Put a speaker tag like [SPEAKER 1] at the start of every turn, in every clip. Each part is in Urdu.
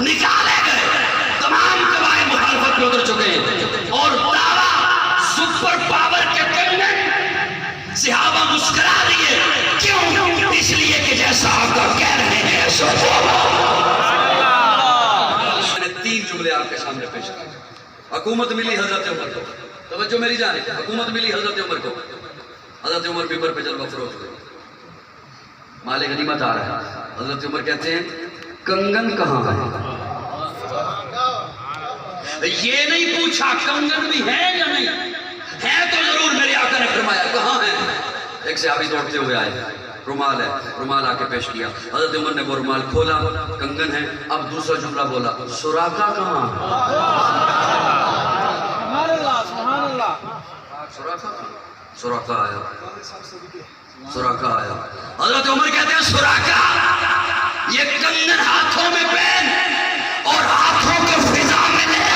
[SPEAKER 1] نکالے گئے، تمام قبائل مخالفت میں اتر چکے ہیں، اور دعویٰ سپر پاور کے کنگن صحابہ مسکرا دیے. کیوں؟ اس لیے کہ جیسا آقا کہہ رہے ہیں ایسا میں نے 3 جملے آپ کے سامنے پیش کیے. حکومت ملی حضرت عمر کو، توجہ میری جانب، حکومت ملی حضرت عمر کو. حضرت عمر ممبر پہ جلوہ فروز ہوئے، مال غنیمت آ رہا ہے. حضرت عمر کہتے ہیں کنگن کہاں ہے؟ یہ نہیں پوچھا کنگن بھی ہے یا نہیں ہے، تو ضرور میرے آقا نے فرمایا کہاں ہے. ایک صحابی دوڑتے ہوئے آئے، رومال ہے، رومال آ کے پیش کیا. حضرت عمر نے وہ رومال کھولا، کنگن ہے. اب دوسرا جملہ بولا سراقہ کہاں ہے؟ سراقہ آیا، سراقہ آیا. حضرت عمر کہتے ہیں سراقہ یہ کنگن ہاتھوں میں پہن اور ہاتھوں کو فضا میں لے آ،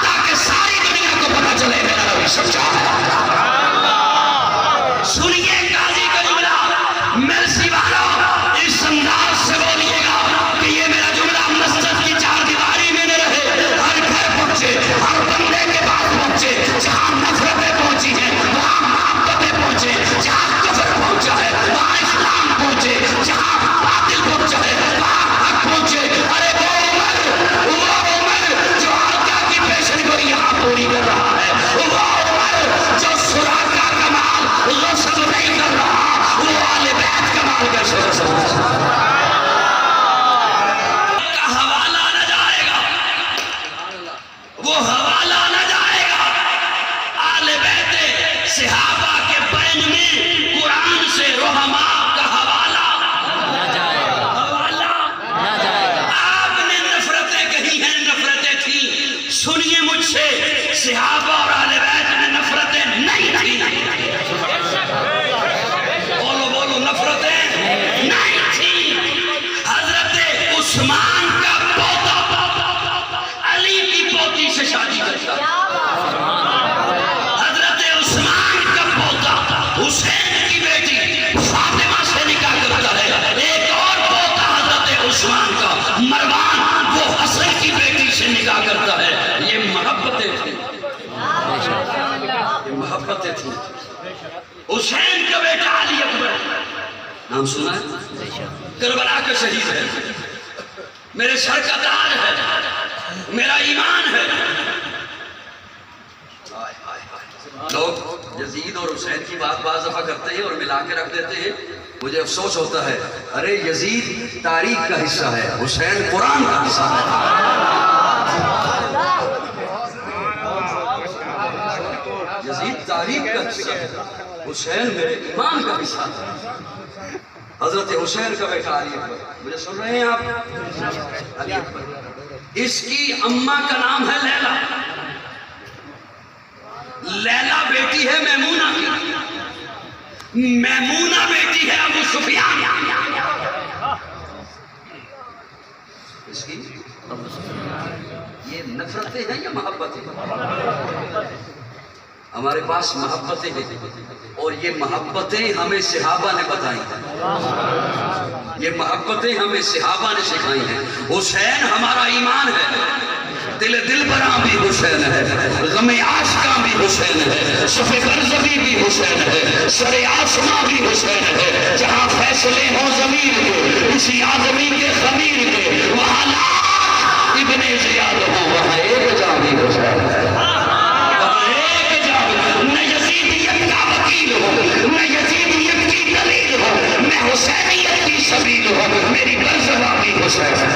[SPEAKER 1] تاکہ ساری دنیا کو پتہ چلے میرا نبی سچا ہے. سنیے قاضی کا جملہ، مرسی والوں اس انداز سے بولیے گا کہ یہ میرا جملہ مسجد کی 4 دیواری میں نہ رہے، ہر گھر پہنچے، ہر بندے کے پاس پہنچے. جہاں نفرتیں پہنچی ہیں وہاں محبتیں پہنچے، جہاں کفر پہنچا ہے وہاں اسلام پہنچے، جہاں باطل پہنچا ہے وہاں حق پہنچے. ارے وہ عمر جو آقا کی پیشن گوئی یہاں پوری کر رہا ہے، وہ عمر جو سراقہ کا مال غصب نہیں کر رہا، وہ آل بیت کا مال کیسے غصب کر رہا ہے؟ حوالہ نہ جائے گا، وہ حوالہ نہ جائے گا. آل بیت صحابہ کے بین میں قرآن سے رحماء کا حوالہ نہ جائے گا، حوالہ نہ جائے گا. آپ نے نفرتیں کہی ہیں، نفرتیں تھیں. سنیے مجھ سے، صحابہ اور آل بیت میں نفرتیں نہیں تھیں. بولو نفرتیں نہیں تھیں. حضرت عثمان کا پوتا علی کی پوتی سے شادی کرتا ہے. حضرت عثمان کا پوتا حسین کی بیٹی فاطمہ سے نکاح کرتا ہے. ایک اور پوتا حضرت عثمان کا مروان وہ حسن کی بیٹی سے نکاح کرتا ہے. یہ محبتیں تھیں، یہ محبتیں تھیں. حسین کا بیٹا علی اکبر، نام سنا ہے؟ کربلا کا شہید ہے، میرے سر کا تاج ہے، میرا ایمان ہے. لوگ یزید اور حسین کی بات بعض دفعہ کرتے ہیں اور ملا کے رکھ دیتے ہیں. مجھے افسوس ہوتا ہے، ارے یزید تاریخ کا حصہ ہے، حسین قرآن کا حصہ ہے. یزید تاریخ کا حصہ ہے، حسین میرے ایمان کا حصہ ہے. حضرت حسین کا بیٹا علی اکبر، مجھے سن رہے ہیں آپ؟ علی اکبر، اس کی اماں کا نام ہے لیلا. لیلا بیٹی ہے میمونہ کی، میمونہ بیٹی ہے ابو سفیان. اس کی یہ نفرتیں ہیں یا محبتیں؟ ہمارے پاس محبتیں ہیں اور یہ محبتیں ہمیں صحابہ نے بتائی ہیں، یہ محبتیں ہمیں صحابہ نے سکھائی ہیں. حسین ہمارا ایمان ہے، دل براں بھی حسین ہے، غم عاشقاں بھی حسین ہے، صف برزبی بھی حسین ہے، سر آسماں بھی حسین ہے. جہاں فیصلے ہوں ضمیر کے، اسی آدمی کے خمیر کے، وہاں لاکھ ابن زیاد ہوں، وہاں ایک جا بھی حسین ہے. میں یزیدیت کی دلیل ہوں، میں حسینیت کی سبیل ہوں، میری برزبہ بھی حسین ہے.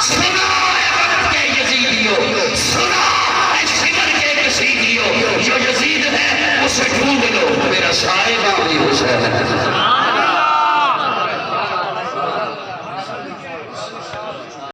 [SPEAKER 1] سنا اے وقت کے یزیدیوں، سنا اے شمر کے کسیدیوں، جو یزید ہے اسے ڈھونڈ لو، میرا صاحبہ بھی حسین ہے.